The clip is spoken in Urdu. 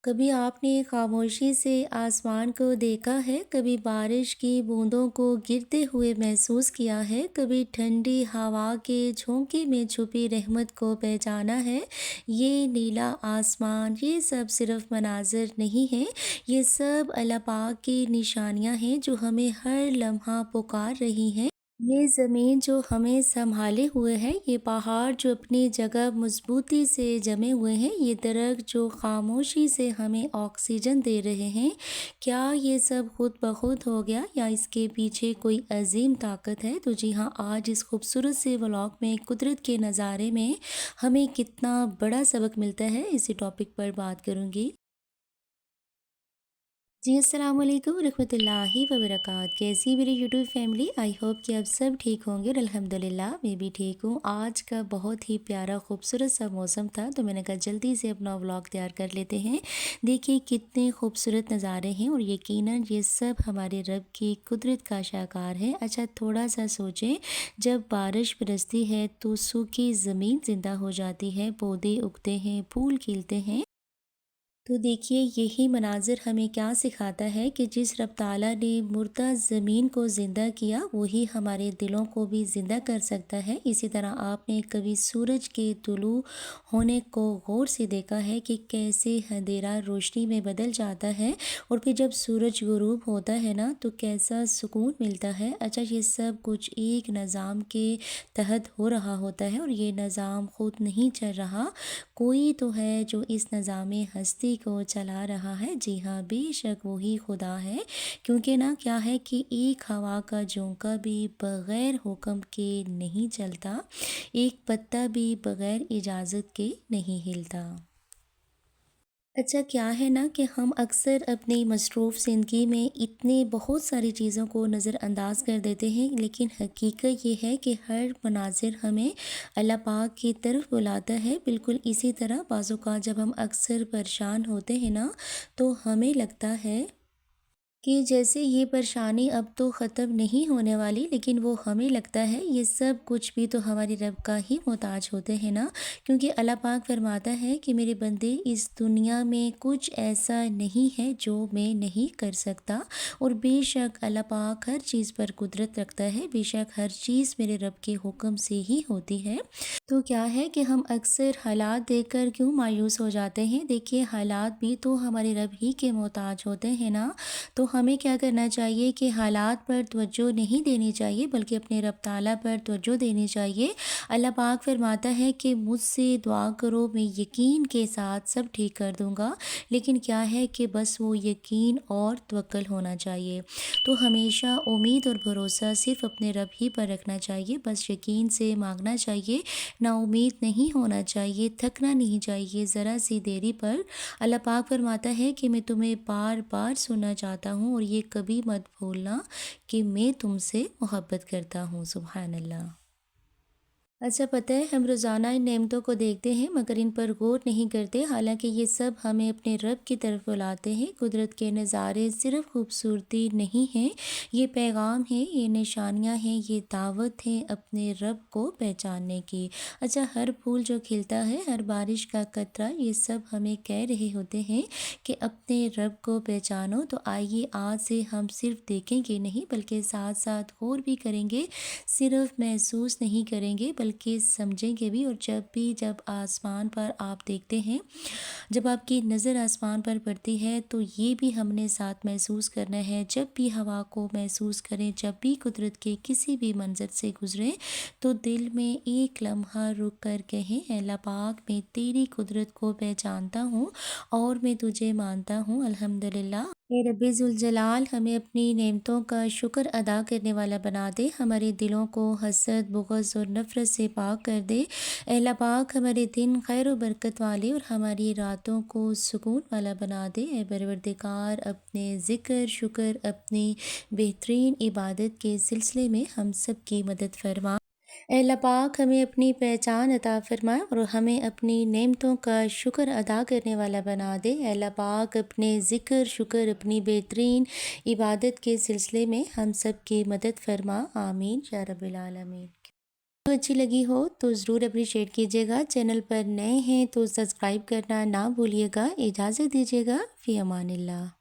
کبھی آپ نے خاموشی سے آسمان کو دیکھا ہے، کبھی بارش کی بوندوں کو گرتے ہوئے محسوس کیا ہے، کبھی ٹھنڈی ہوا کے جھونکے میں چھپی رحمت کو پہچانا ہے۔ یہ نیلا آسمان، یہ سب صرف مناظر نہیں ہیں، یہ سب اللہ پاک کی نشانیاں ہیں جو ہمیں ہر لمحہ پکار رہی ہیں۔ یہ زمین جو ہمیں سنبھالے ہوئے ہے، یہ پہاڑ جو اپنی جگہ مضبوطی سے جمے ہوئے ہیں، یہ درخت جو خاموشی سے ہمیں آکسیجن دے رہے ہیں، کیا یہ سب خود بخود ہو گیا یا اس کے پیچھے کوئی عظیم طاقت ہے؟ تو جی ہاں، آج اس خوبصورت سے ولاگ میں قدرت کے نظارے میں ہمیں کتنا بڑا سبق ملتا ہے، اسی ٹاپک پر بات کروں گی۔ جی السلام علیکم ورحمۃ اللہ وبرکاتہ، کیسی میری یوٹیوب فیملی؟ آئی ہوپ کہ اب سب ٹھیک ہوں گے اور الحمدللہ میں بھی ٹھیک ہوں۔ آج کا بہت ہی پیارا خوبصورت سا موسم تھا تو میں نے کہا جلدی سے اپنا ولاگ تیار کر لیتے ہیں۔ دیکھیے کتنے خوبصورت نظارے ہیں اور یقیناً یہ سب ہمارے رب کی قدرت کا شاہکار ہے۔ اچھا تھوڑا سا سوچیں، جب بارش برستی ہے تو سوکھی زمین زندہ ہو جاتی ہے، پودے اگتے ہیں، پھول کھلتے ہیں۔ تو دیکھیے یہی مناظر ہمیں کیا سکھاتا ہے کہ جس رب تعالیٰ نے مردہ زمین کو زندہ کیا وہی ہمارے دلوں کو بھی زندہ کر سکتا ہے۔ اسی طرح آپ نے کبھی سورج کے طلوع ہونے کو غور سے دیکھا ہے کہ کیسے اندھیرا روشنی میں بدل جاتا ہے، اور پھر جب سورج غروب ہوتا ہے نا تو کیسا سکون ملتا ہے۔ اچھا یہ سب کچھ ایک نظام کے تحت ہو رہا ہوتا ہے، اور یہ نظام خود نہیں چل رہا، کوئی تو ہے جو اس نظام ہستی کو چلا رہا ہے۔ جی ہاں، بے شک وہی خدا ہے، کیونکہ نا کیا ہے کہ ایک ہوا کا جھونکا بھی بغیر حکم کے نہیں چلتا، ایک پتا بھی بغیر اجازت کے نہیں ہلتا۔ اچھا کیا ہے نا کہ ہم اکثر اپنی مصروف زندگی میں اتنے بہت ساری چیزوں کو نظر انداز کر دیتے ہیں، لیکن حقیقت یہ ہے کہ ہر مناظر ہمیں اللہ پاک کی طرف بلاتا ہے۔ بالکل اسی طرح بعض اوقات جب ہم اکثر پریشان ہوتے ہیں نا تو ہمیں لگتا ہے کہ جیسے یہ پریشانی اب تو ختم نہیں ہونے والی، لیکن وہ ہمیں لگتا ہے یہ سب کچھ بھی تو ہمارے رب کا ہی محتاج ہوتے ہیں نا، کیونکہ اللہ پاک فرماتا ہے کہ میرے بندے اس دنیا میں کچھ ایسا نہیں ہے جو میں نہیں کر سکتا، اور بے شک اللہ پاک ہر چیز پر قدرت رکھتا ہے، بے شک ہر چیز میرے رب کے حکم سے ہی ہوتی ہے۔ تو کیا ہے کہ ہم اکثر حالات دیکھ کر کیوں مایوس ہو جاتے ہیں؟ دیکھیے حالات بھی تو ہمارے رب ہی کے محتاج ہوتے ہیں نا، تو ہمیں کیا کرنا چاہیے کہ حالات پر توجہ نہیں دینی چاہیے بلکہ اپنے رب تعالیٰ پر توجہ دینی چاہیے۔ اللہ پاک فرماتا ہے کہ مجھ سے دعا کرو، میں یقین کے ساتھ سب ٹھیک کر دوں گا، لیکن کیا ہے کہ بس وہ یقین اور توکل ہونا چاہیے۔ تو ہمیشہ امید اور بھروسہ صرف اپنے رب ہی پر رکھنا چاہیے، بس یقین سے مانگنا چاہیے، نا امید نہیں ہونا چاہیے، تھکنا نہیں چاہیے ذرا سی دیری پر۔ اللہ پاک فرماتا ہے کہ میں تمہیں بار بار سننا چاہتا ہوں، اور یہ کبھی مت بھولنا کہ میں تم سے محبت کرتا ہوں۔ سبحان اللہ۔ اچھا پتہ ہے ہم روزانہ ان نعمتوں کو دیکھتے ہیں مگر ان پر غور نہیں کرتے، حالانکہ یہ سب ہمیں اپنے رب کی طرف بلاتے ہیں۔ قدرت کے نظارے صرف خوبصورتی نہیں ہیں، یہ پیغام ہیں، یہ نشانیاں ہیں، یہ دعوت ہے اپنے رب کو پہچاننے کی۔ اچھا ہر پھول جو کھلتا ہے، ہر بارش کا قطرہ، یہ سب ہمیں کہہ رہے ہوتے ہیں کہ اپنے رب کو پہچانو۔ تو آئیے آج سے ہم صرف دیکھیں گے نہیں بلکہ ساتھ ساتھ غور بھی کریں گے، صرف محسوس نہیں کریں گے بلکہ سمجھیں گے بھی۔ اور جب آسمان پر آپ دیکھتے ہیں، جب آپ کی نظر آسمان پر پڑتی ہے تو یہ بھی ہم نے ساتھ محسوس کرنا ہے۔ جب بھی ہوا کو محسوس کریں، جب بھی قدرت کے کسی بھی منظر سے گزریں تو دل میں ایک لمحہ رک کر کہیں، اے اللہ پاک میں تیری قدرت کو پہچانتا ہوں اور میں تجھے مانتا ہوں، الحمدللہ۔ اے رب ذوالجلال ہمیں اپنی نعمتوں کا شکر ادا کرنے والا بنا دے، ہمارے دلوں کو حسد، بغض اور نفرت سے پاک کر دے۔ اے اللہ پاک ہمارے دن خیر و برکت والے اور ہماری راتوں کو سکون والا بنا دے۔ اے پروردگار اپنے ذکر شکر اپنی بہترین عبادت کے سلسلے میں ہم سب کی مدد فرما۔ اے اللہ پاک ہمیں اپنی پہچان عطا فرما اور ہمیں اپنی نعمتوں کا شکر ادا کرنے والا بنا دے۔ اے اللہ پاک اپنے ذکر شکر اپنی بہترین عبادت کے سلسلے میں ہم سب کی مدد فرما، آمین یا رب العالمین۔ اچھی لگی ہو تو ضرور اپریشیٹ کیجیے گا، چینل پر نئے ہیں تو سبسکرائب کرنا نہ بھولیے گا۔ اجازت دیجیے گا، فی امان اللہ۔